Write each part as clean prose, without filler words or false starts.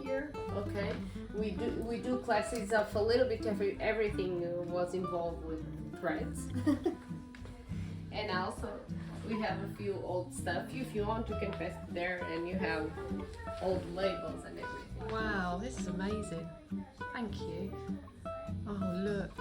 here. Okay, we do classes of a little bit of everything was involved with threads. And also we have a few old stuff. If you want, you can pass it there, and you have old labels and everything. Wow, this is amazing. Thank you. Oh, look.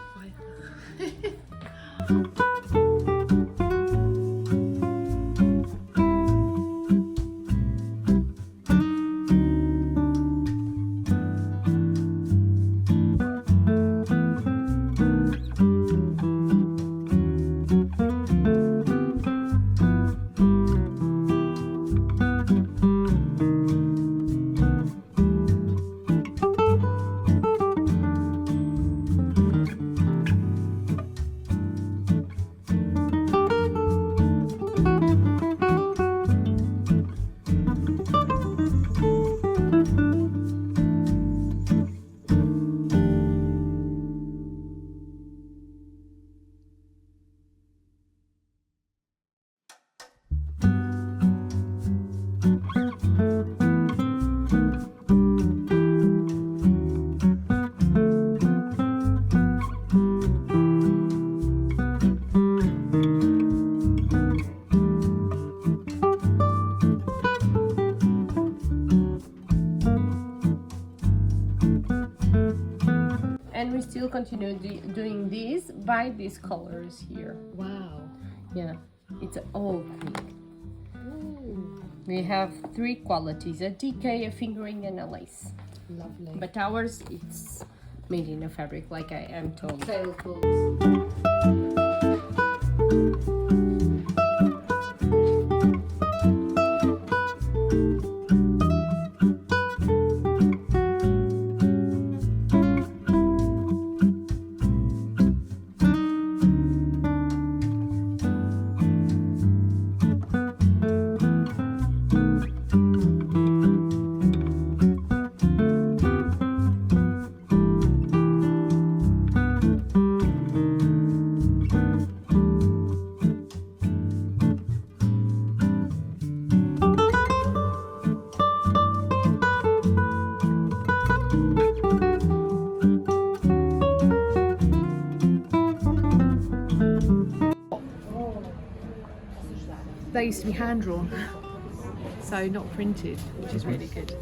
And we still continue doing these by these colors here. Wow. Yeah, it's all pink. Ooh, We have 3 qualities: a DK, a fingering, and a lace. lovely. But ours, it's made in a fabric, like I am told. They used to be hand drawn, so not printed, which is really good.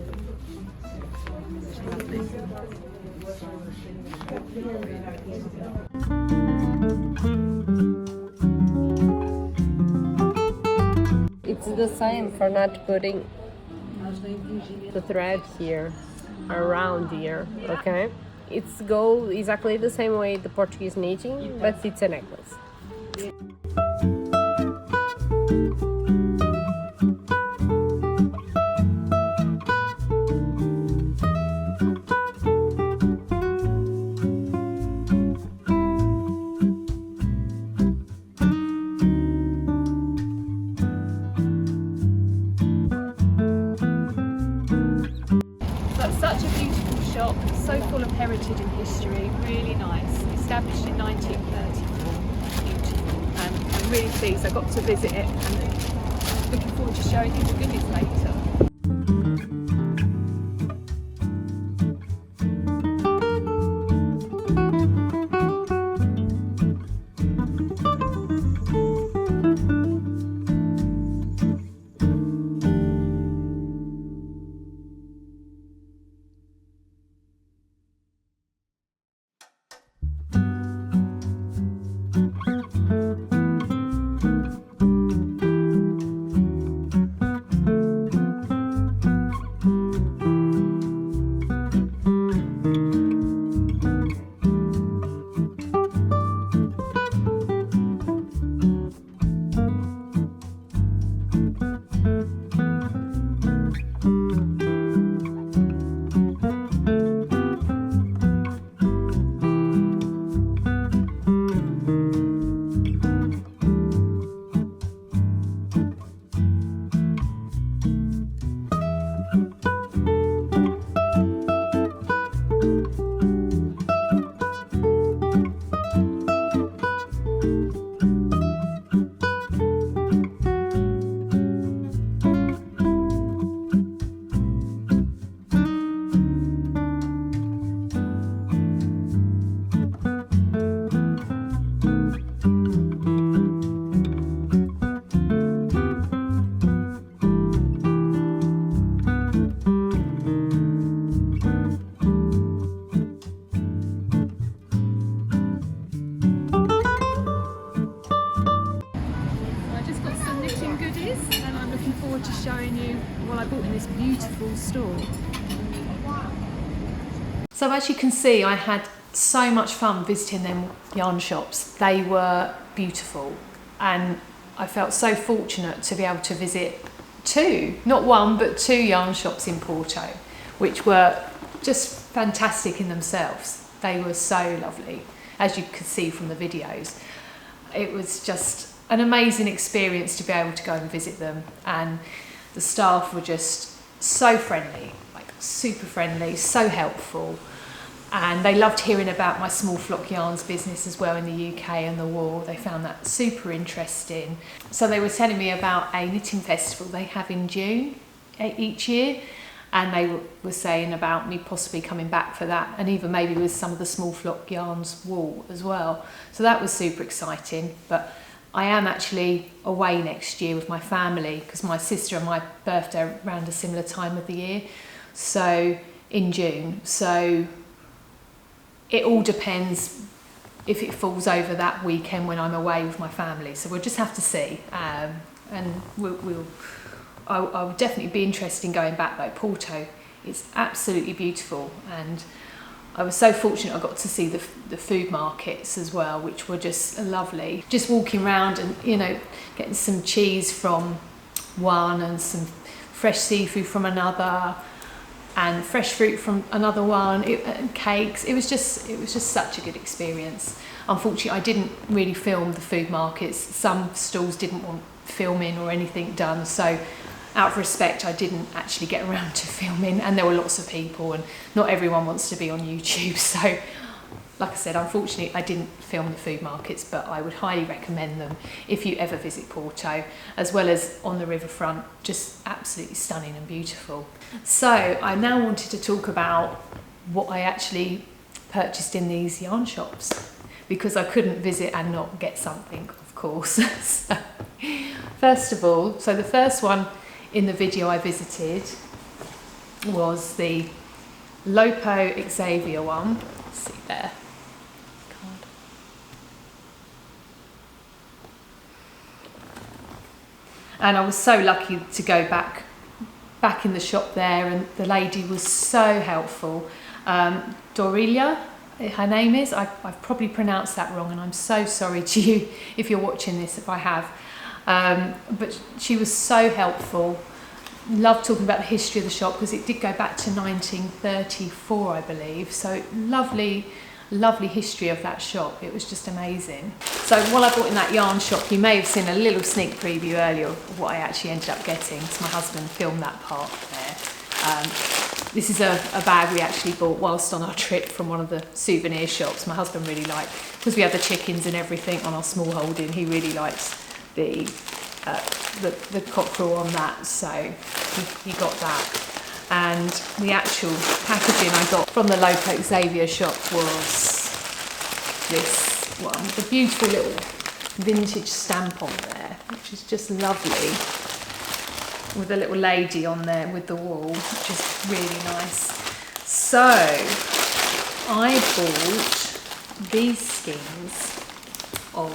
Which is lovely. It's the same for not putting the thread here, around here, okay? It's go exactly the same way the Portuguese knitting, but it's a necklace. But such a beautiful shop, so full of heritage and history, really nice. Established in 1934, beautiful. And I'm really pleased I got to visit it, and looking forward to showing you the goodies later. beautiful store. So as you can see, I had so much fun visiting them yarn shops. They were beautiful, and I felt so fortunate to be able to visit two, not one, but two yarn shops in Porto, which were just fantastic in themselves. They were so lovely, as you could see from the videos. It was just an amazing experience to be able to go and visit them, and the staff were just so friendly, like super friendly, so helpful. And they loved hearing about my small flock yarns business as well in the UK and the war. They found that super interesting. So they were telling me about a knitting festival they have in June each year, and they were saying about me possibly coming back for that, and even maybe with some of the small flock yarns wool as well. So that was super exciting. But I am actually away next year with my family, because my sister and my birthday are around a similar time of the year, so in June. So it all depends if it falls over that weekend when I'm away with my family. So we'll just have to see. And I would definitely be interested in going back though. Porto is absolutely beautiful, and I was so fortunate I got to see the food markets as well, which were just lovely. Just walking around and, you know, getting some cheese from one and some fresh seafood from another, and fresh fruit from another one, and cakes. It was just such a good experience. Unfortunately, I didn't really film the food markets. Some stalls didn't want filming or anything done, so out of respect, I didn't actually get around to filming, and there were lots of people, and not everyone wants to be on YouTube. So, like I said, unfortunately, I didn't film the food markets, but I would highly recommend them if you ever visit Porto, as well as on the riverfront, just absolutely stunning and beautiful. So, I now wanted to talk about what I actually purchased in these yarn shops, because I couldn't visit and not get something, of course. So, first of all, so the first one in the video I visited was the Lopo Xavier one. Let's see there. And I was so lucky to go back in the shop there, and the lady was so helpful. Dorelia, her name is. I've probably pronounced that wrong, and I'm so sorry to you if you're watching this if I have. But she was so helpful. Loved talking about the history of the shop, because it did go back to 1934, I believe. So lovely history of that shop. It was just amazing. So while I bought in that yarn shop, you may have seen a little sneak preview earlier of what I actually ended up getting, because my husband filmed that part there. This is a bag we actually bought whilst on our trip from one of the souvenir shops. My husband really liked, because we had the chickens and everything on our small holding, he really likes the cockerel on that, so he got that. And the actual packaging I got from the Lopo Xavier shop was this one, the beautiful little vintage stamp on there, which is just lovely, with a little lady on there with the wool, which is really nice. So I bought these skeins of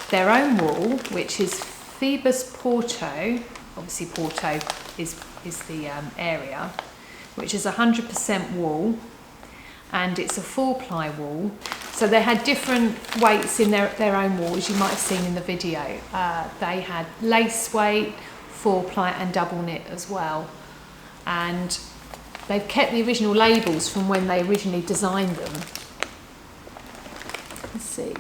their own wool, which is Phoebus Porto. Obviously Porto is the area, which is 100% wool, and it's a 4-ply wool. So they had different weights in their own wool, as you might have seen in the video. They had lace weight, 4-ply and double knit as well. And they've kept the original labels from when they originally designed them. Let's see.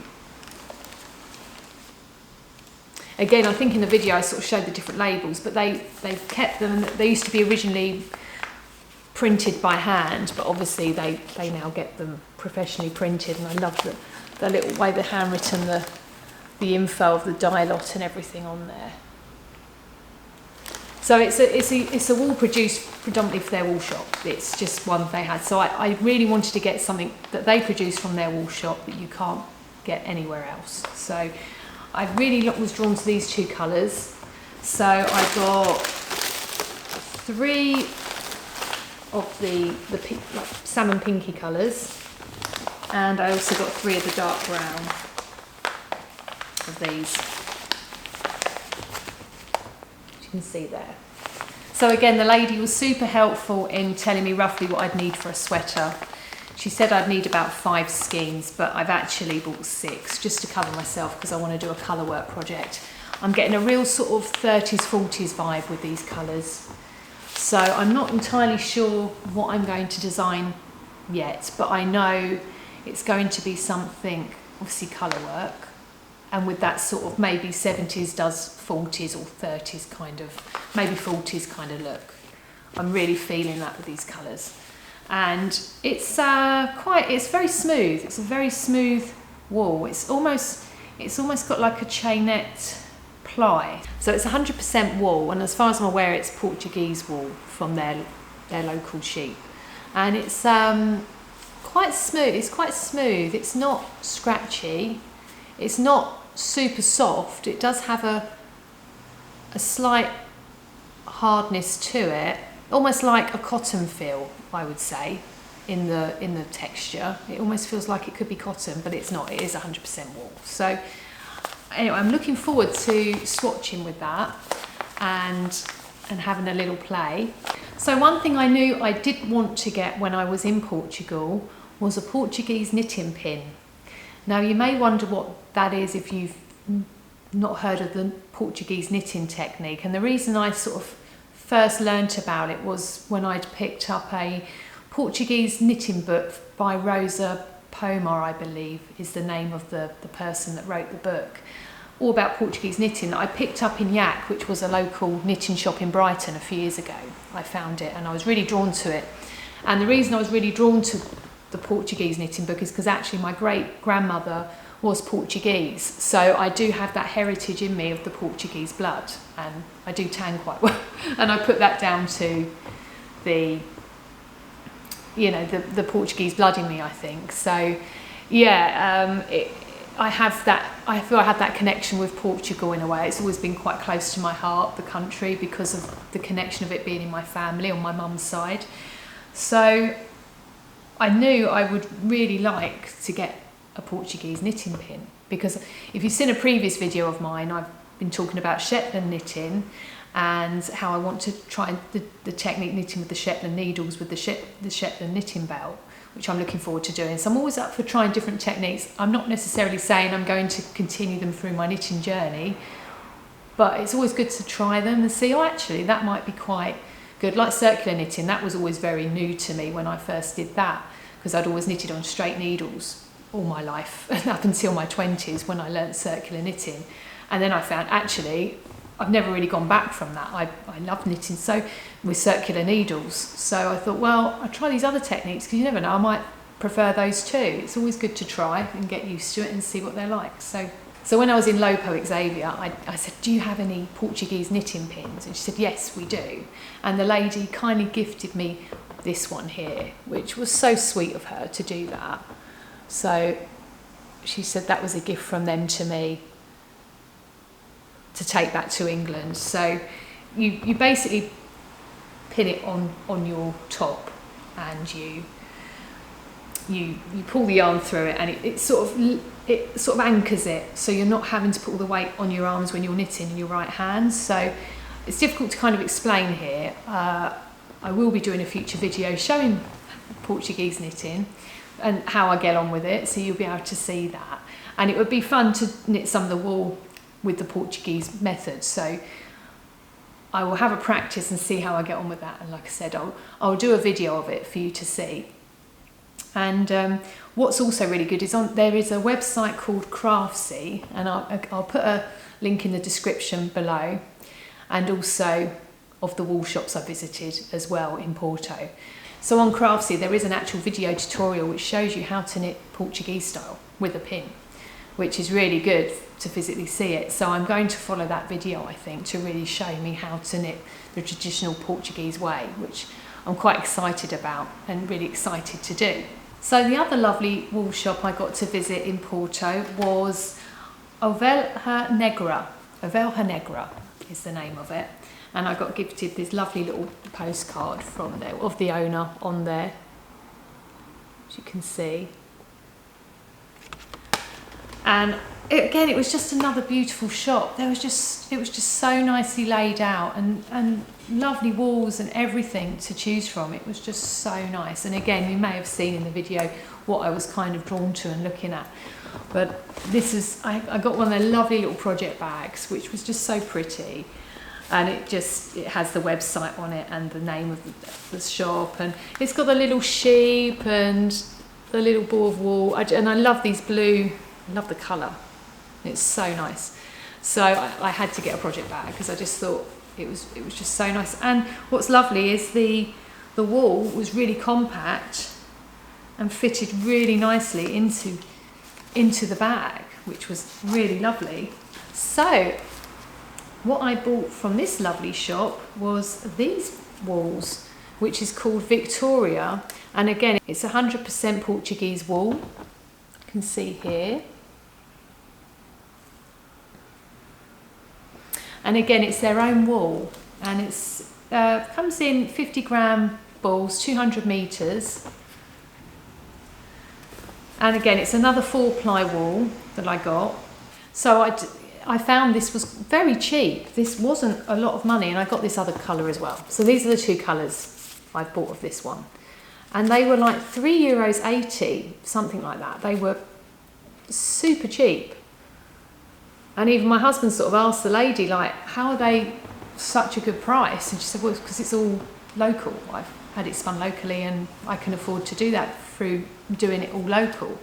Again, I think in the video I sort of showed the different labels, but they've kept them. They used to be originally printed by hand, but obviously they now get them professionally printed, and I love the little way the handwritten, the info of the dye lot and everything on there. So it's a wool produced predominantly for their wool shop. It's just one they had. So I really wanted to get something that they produce from their wool shop that you can't get anywhere else. So I really was drawn to these two colours. So I got 3 of the pink, like salmon pinky colours, and I also got 3 of the dark brown of these, as you can see there. So again, the lady was super helpful in telling me roughly what I'd need for a sweater. She said I'd need about 5 skeins, but I've actually bought 6 just to cover myself because I want to do a colour work project. I'm getting a real sort of 30s, 40s vibe with these colours. So I'm not entirely sure what I'm going to design yet, but I know it's going to be something, obviously colour work, and with that sort of maybe 70s does 40s or 30s kind of, maybe 40s kind of look. I'm really feeling that with these colours. And it's very smooth. It's a very smooth wool. It's almost got like a chainette ply. So it's 100% wool, and as far as I'm aware, it's Portuguese wool from their local sheep. And it's quite smooth. It's quite smooth. It's not scratchy. It's not super soft. It does have a slight hardness to it, almost like a cotton feel, I would say, in the texture. It almost feels like it could be cotton, but it's not. It is 100% wool. So anyway, I'm looking forward to swatching with that and having a little play. So one thing I knew I did want to get when I was in Portugal was a Portuguese knitting pin. Now you may wonder what that is if you've not heard of the Portuguese knitting technique, and the reason I sort of first learnt about it was when I'd picked up a Portuguese knitting book by Rosa Pomar, I believe is the name of the person that wrote the book, all about Portuguese knitting, that I picked up in Yak, which was a local knitting shop in Brighton a few years ago. I found it and I was really drawn to it. And the reason I was really drawn to the Portuguese knitting book is because actually my great-grandmother was Portuguese, so I do have that heritage in me of the Portuguese blood, and I do tan quite well, and I put that down to the Portuguese blood in me, I think. So yeah, I feel I had that connection with Portugal in a way. It's always been quite close to my heart, the country, because of the connection of it being in my family on my mum's side. So I knew I would really like to get a Portuguese knitting pin, because if you've seen a previous video of mine, I've been talking about Shetland knitting and how I want to try the technique knitting with the Shetland needles with the Shetland knitting belt, which I'm looking forward to doing. So I'm always up for trying different techniques. I'm not necessarily saying I'm going to continue them through my knitting journey, but it's always good to try them and see, oh, actually that might be quite good. Like circular knitting, that was always very new to me when I first did that, because I'd always knitted on straight needles all my life up until my 20s when I learnt circular knitting. And then I found actually I've never really gone back from that. I love knitting so with circular needles. So I thought, well, I'll try these other techniques because you never know, I might prefer those too. It's always good to try and get used to it and see what they're like. So when I was in Lopo Xavier, I said, do you have any Portuguese knitting pins? And she said, yes, we do. And the lady kindly gifted me this one here, which was so sweet of her to do that. So she said that was a gift from them to me to take back to England. So you basically pin it on your top, and you pull the yarn through it, and it sort of anchors it, so you're not having to put all the weight on your arms when you're knitting in your right hand. So it's difficult to kind of explain here. I will be doing a future video showing Portuguese knitting and how I get on with it, so you'll be able to see that. And it would be fun to knit some of the wool with the Portuguese method, so I will have a practice and see how I get on with that. And like I said, I'll do a video of it for you to see. And what's also really good is there is a website called Craftsy, and I'll put a link in the description below, and also of the wool shops I visited as well in Porto. So on Craftsy there is an actual video tutorial which shows you how to knit Portuguese style with a pin, which is really good to physically see it. So I'm going to follow that video, I think, to really show me how to knit the traditional Portuguese way, which I'm quite excited about and really excited to do. So the other lovely wool shop I got to visit in Porto was Ovelha Negra. Ovelha Negra is the name of it. And I got gifted this lovely little postcard from there, of the owner on there, as you can see. And again, it was just another beautiful shop. It was just so nicely laid out, and lovely walls and everything to choose from. It was just so nice. And again, you may have seen in the video what I was kind of drawn to and looking at. But this is, I got one of their lovely little project bags, which was just so pretty. And it has the website on it and the name of the shop, and it's got the little sheep and the little ball of wool. And I love these blue, I love the colour. It's so nice. So I had to get a project bag because I just thought it was just so nice. And what's lovely is the wool was really compact and fitted really nicely into the bag, which was really lovely. So what I bought from this lovely shop was these wools, which is called Victoria. And again, it's 100% Portuguese wool. You can see here. And again, it's their own wool, and it's comes in 50-gram balls, 200 meters. And again, it's another 4-ply wool that I got. So I found this was very cheap. This wasn't a lot of money, and I got this other colour as well. So these are the 2 colours I bought of this one. And they were like €3.80, something like that. They were super cheap. And even my husband sort of asked the lady, like, how are they such a good price? And she said, well, it's because it's all local. I've had it spun locally, and I can afford to do that through doing it all local.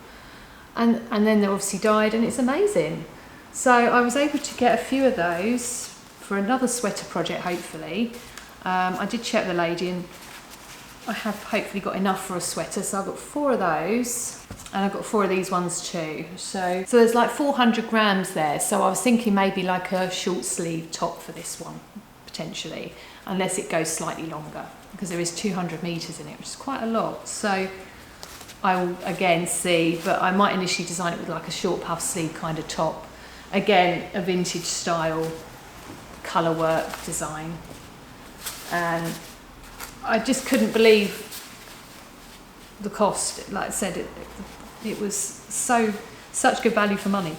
And then they obviously dyed, and it's amazing. So I was able to get a few of those for another sweater project, hopefully. I did check the lady, and I have hopefully got enough for a sweater. So I've got 4 of those. And I've got 4 of these ones too. So there's like 400 grams there. So I was thinking maybe like a short sleeve top for this one, potentially, unless it goes slightly longer, because there is 200 meters in it, which is quite a lot. So I will again see, but I might initially design it with like a short puff sleeve kind of top. Again, a vintage style color work design. And I just couldn't believe the cost. Like I said, it was such good value for money.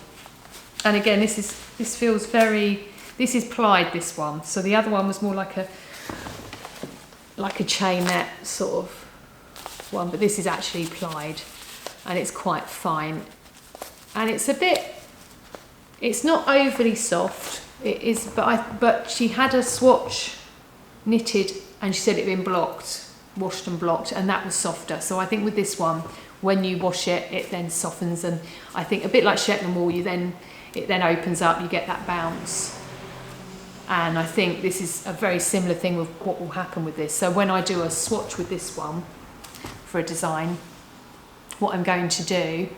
And again, this feels very, this is plied, this one. So the other one was more like a chainette sort of one, but this is actually plied, and it's quite fine. And it's it's not overly soft. It is, but she had a swatch knitted, and she said it had been washed and blocked, and that was softer. So I think with this one, when you wash it, it then softens, and I think a bit like Shetland wool, it then opens up, you get that bounce. And I think this is a very similar thing with what will happen with this. So when I do a swatch with this one for a design, what I'm going to do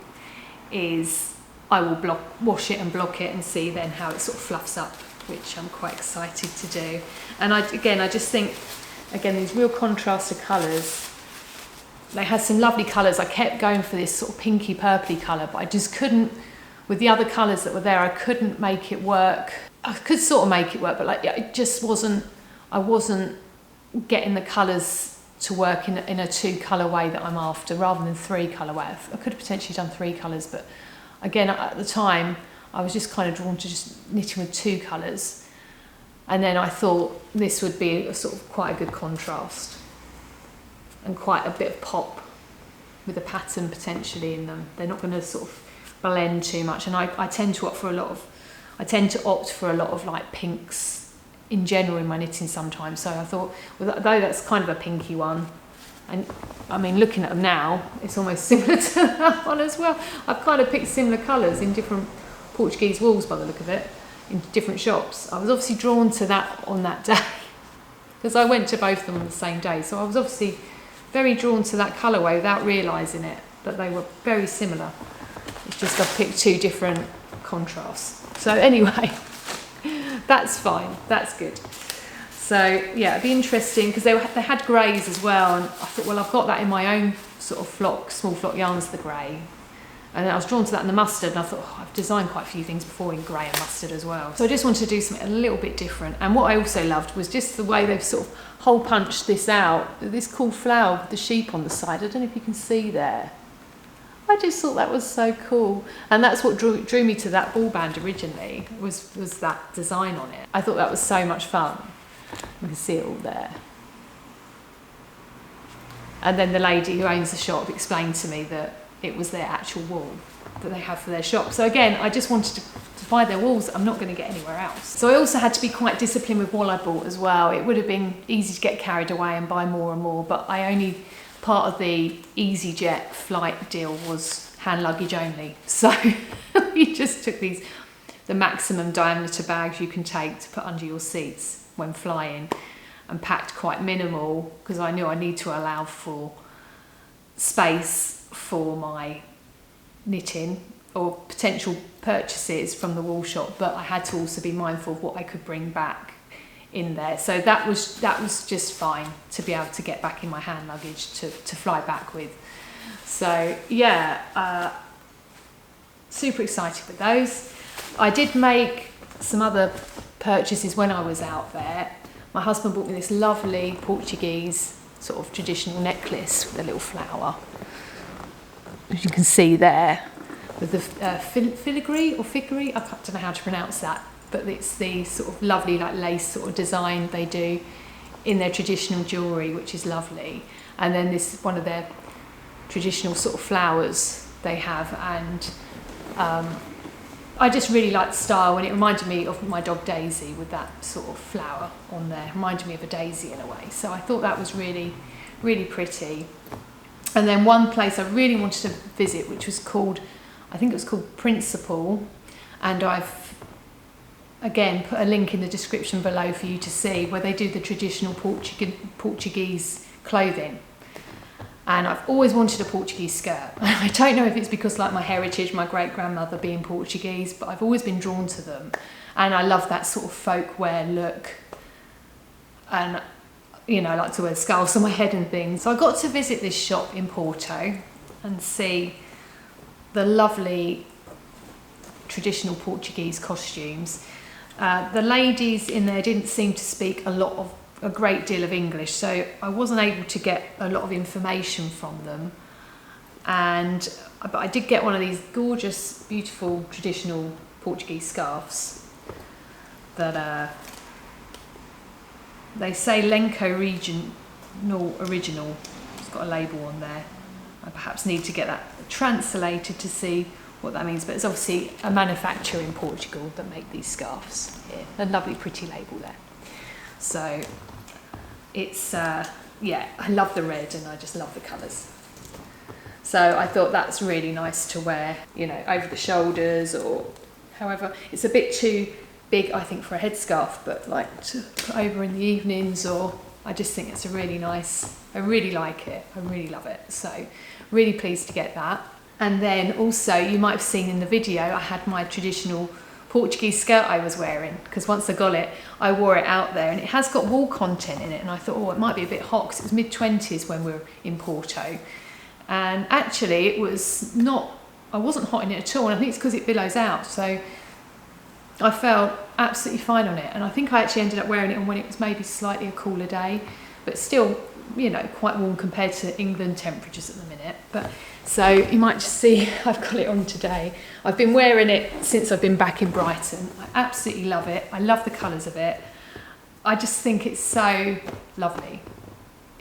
is I will wash it and block it and see then how it sort of fluffs up, which I'm quite excited to do. And I just think, again, these real contrast of colours. They had some lovely colours. I kept going for this sort of pinky purpley colour, but I just couldn't, with the other colours that were there, I couldn't make it work. I could sort of make it work, but like it just wasn't, I wasn't getting the colours to work in a 2 colour way that I'm after, rather than 3 colour way. I could have potentially done 3 colours, but again, at the time, I was just kind of drawn to just knitting with 2 colours. And then I thought this would be a sort of quite a good contrast and quite a bit of pop with a pattern potentially in them. They're not going to sort of blend too much. And I tend to opt for a lot of like pinks in general in my knitting sometimes. So I thought, well, though that's kind of a pinky one, and I mean, looking at them now, it's almost similar to that one as well. I've kind of picked similar colours in different Portuguese wools by the look of it, in different shops. I was obviously drawn to that on that day because I went to both of them on the same day. So I was obviously very drawn to that colourway without realising it, that they were very similar. It's just I've picked 2 different contrasts. So anyway, that's fine, that's good. So yeah, it'd be interesting because they had greys as well, and I thought, well, I've got that in my own sort of small flock yarns, the grey. And then I was drawn to that in the mustard, and I thought, oh, I've designed quite a few things before in grey and mustard as well. So I just wanted to do something a little bit different. And what I also loved was just the way they've sort of hole punched this out. This cool flower with the sheep on the side. I don't know if you can see there. I just thought that was so cool, and that's what drew me to that ball band originally, was that design on it. I thought that was so much fun. You can see it all there. And then the lady who owns the shop explained to me that it was their actual wool that they have for their shop. So again, I just wanted to buy their wools. I'm not going to get anywhere else. So I also had to be quite disciplined with what I bought as well. It would have been easy to get carried away and buy more and more, but part of the EasyJet flight deal was hand luggage only. So we just took the maximum diameter bags you can take to put under your seats when flying, and packed quite minimal because I knew I need to allow for space for my knitting or potential purchases from the wool shop, but I had to also be mindful of what I could bring back in there. So that was just fine to be able to get back in my hand luggage to fly back with. So yeah, super excited with those. I did make some other purchases when I was out there. My husband bought me this lovely Portuguese sort of traditional necklace with a little flower, as you can see there, with the filigree or figurine, I don't know how to pronounce that, but it's the sort of lovely like lace sort of design they do in their traditional jewellery, which is lovely. And then this is one of their traditional sort of flowers they have, and I just really liked the style, and it reminded me of my dog Daisy with that sort of flower on there. It reminded me of a daisy in a way. So I thought that was really, really pretty. And then one place I really wanted to visit, which was called, I think it was called Principal, and I've again put a link in the description below for you to see, where they do the traditional Portuguese clothing. And I've always wanted a Portuguese skirt. I don't know if it's because like my heritage, my great-grandmother being Portuguese, but I've always been drawn to them. And I love that sort of folk wear look. And, you know, I like to wear scarves on my head and things. So I got to visit this shop in Porto and see the lovely traditional Portuguese costumes. The ladies in there didn't seem to speak a great deal of English, so I wasn't able to get a lot of information from them. But I did get one of these gorgeous, beautiful, traditional Portuguese scarves that they say Lenco original. It's got a label on there. I perhaps need to get that translated to see what that means, but it's obviously a manufacturer in Portugal that make these scarves here. A lovely, pretty label there. So it's, yeah, I love the red and I just love the colours. So I thought that's really nice to wear, you know, over the shoulders, or however, it's a bit too big, I think, for a headscarf, but like to put over in the evenings, or I just think it's a really nice, I really like it, I really love it. So really pleased to get that. And then also, you might have seen in the video, I had my traditional Portuguese skirt I was wearing, because once I got it, I wore it out there, and it has got wool content in it, and I thought, oh, it might be a bit hot, because it was mid-20s when we were in Porto, and actually it was not, I wasn't hot in it at all, and I think it's because it billows out, so I felt absolutely fine on it, and I think I actually ended up wearing it on when it was maybe slightly a cooler day, but still, you know, quite warm compared to England temperatures at the minute. But so you might just see I've got it on today. I've been wearing it since I've been back in Brighton. I absolutely love it. I love the colours of it. I just think it's so lovely.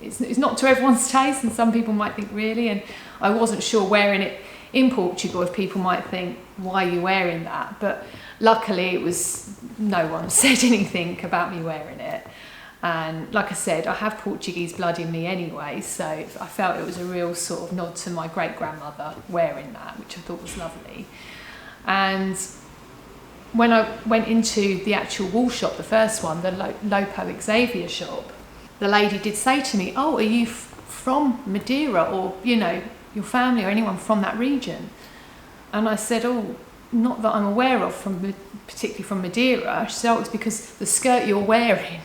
It's not to everyone's taste, and some people might think really, and I wasn't sure wearing it in Portugal if people might think, why are you wearing that? But luckily it was, no one said anything about me wearing it. And like I said, I have Portuguese blood in me anyway, so I felt it was a real sort of nod to my great-grandmother wearing that, which I thought was lovely. And when I went into the actual wool shop, the first one, the Lopo Xavier shop, the lady did say to me, oh, are you from Madeira, or, you know, your family or anyone from that region? And I said, oh, not that I'm aware of, particularly from Madeira. She said, oh, it's because the skirt you're wearing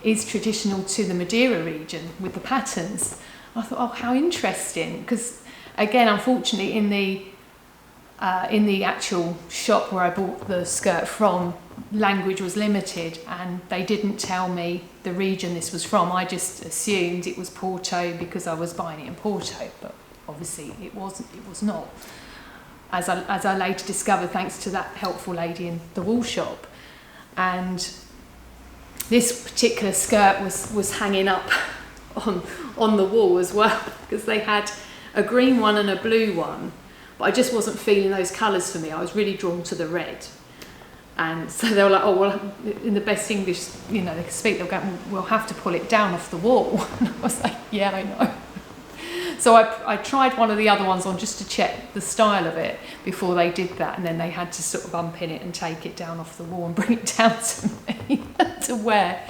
is traditional to the Madeira region with the patterns. I thought, oh, how interesting, because again, unfortunately, in the actual shop where I bought the skirt from, language was limited, and they didn't tell me the region this was from. I just assumed it was Porto because I was buying it in Porto, but obviously it was not, as I later discovered thanks to that helpful lady in the wool shop. And this particular skirt was hanging up on the wall as well, because they had a green one and a blue one, but I just wasn't feeling those colours for me. I was really drawn to the red. And so they were like, oh, well, in the best English, you know, they could speak, they'll go, well, we'll have to pull it down off the wall. And I was like, yeah, I know. So I tried one of the other ones on just to check the style of it before they did that, and then they had to sort of unpin it and take it down off the wall and bring it down to me to wear.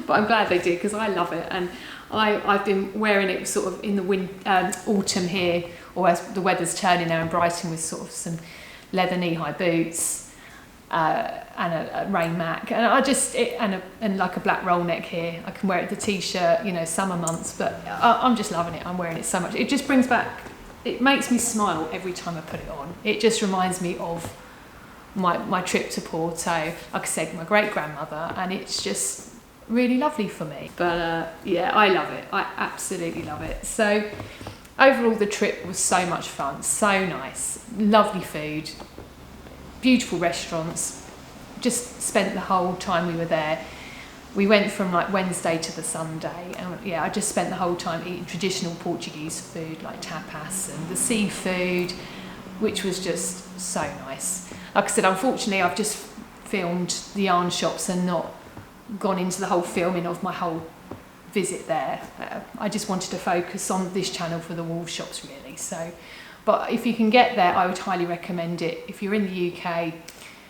But I'm glad they did, because I love it, and I've been wearing it sort of in the autumn here, or as the weather's turning now in Brighton, with sort of some leather knee-high boots, and a rain mac, and and like a black roll neck here. I can wear it with the t-shirt, you know, summer months, but I'm just loving it. I'm wearing it so much. It just brings back, it makes me smile every time I put it on. It just reminds me of my trip to Porto, like I said, my great grandmother, and it's just really lovely for me. But yeah, I love it. I absolutely love it. So overall, the trip was so much fun, so nice, lovely food, beautiful restaurants. Just spent the whole time we were there. We went from like Wednesday to the Sunday, and yeah, I just spent the whole time eating traditional Portuguese food like tapas and the seafood, which was just so nice. Like I said, unfortunately, I've just filmed the yarn shops and not gone into the whole filming of my whole visit there. I just wanted to focus on this channel for the wool shops, really. So, but if you can get there, I would highly recommend it. If you're in the UK,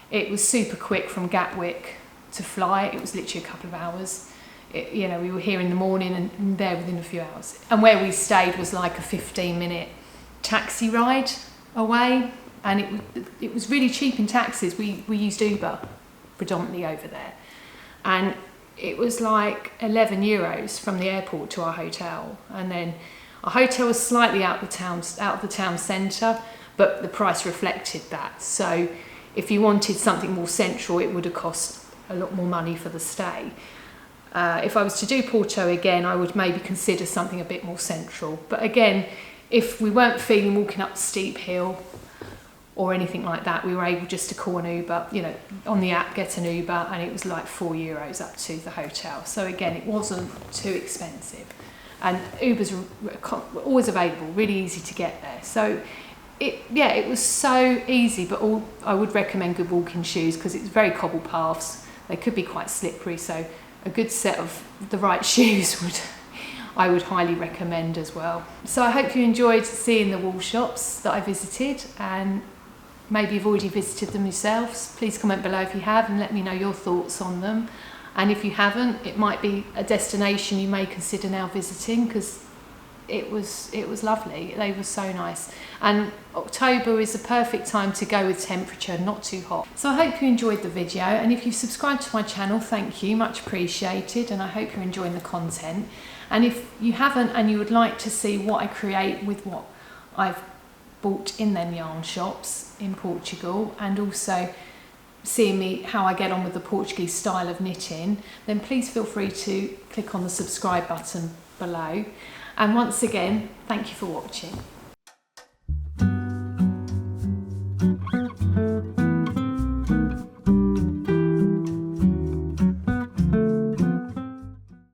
it was super quick from Gatwick to fly. It was literally a couple of hours. You know, we were here in the morning and there within a few hours. And where we stayed was like a 15-minute taxi ride away, and it was really cheap in taxis. We used Uber predominantly over there, and it was like €11 from the airport to our hotel, and then our hotel was slightly out of the town centre, but the price reflected that. So if you wanted something more central, it would have cost a lot more money for the stay. If I was to do Porto again, I would maybe consider something a bit more central. But again, if we weren't feeling walking up a steep hill or anything like that, we were able just to call an Uber, you know, on the app, get an Uber, and it was like €4 up to the hotel. So again, it wasn't too expensive. And Ubers were always available, really easy to get there. So it was so easy, but I would recommend good walking shoes, because it's very cobbled paths. They could be quite slippery, so a good set of the right shoes I would highly recommend as well. So I hope you enjoyed seeing the wool shops that I visited, and maybe you've already visited them yourselves. Please comment below if you have and let me know your thoughts on them. And if you haven't, it might be a destination you may consider now visiting, because it was lovely. They were so nice. And October is a perfect time to go with temperature, not too hot. So I hope you enjoyed the video, and if you've subscribed to my channel, thank you, much appreciated, and I hope you're enjoying the content. And if you haven't and you would like to see what I create with what I've bought in them yarn shops in Portugal, and also seeing me how I get on with the Portuguese style of knitting, then please feel free to click on the subscribe button below. And once again, thank you for watching.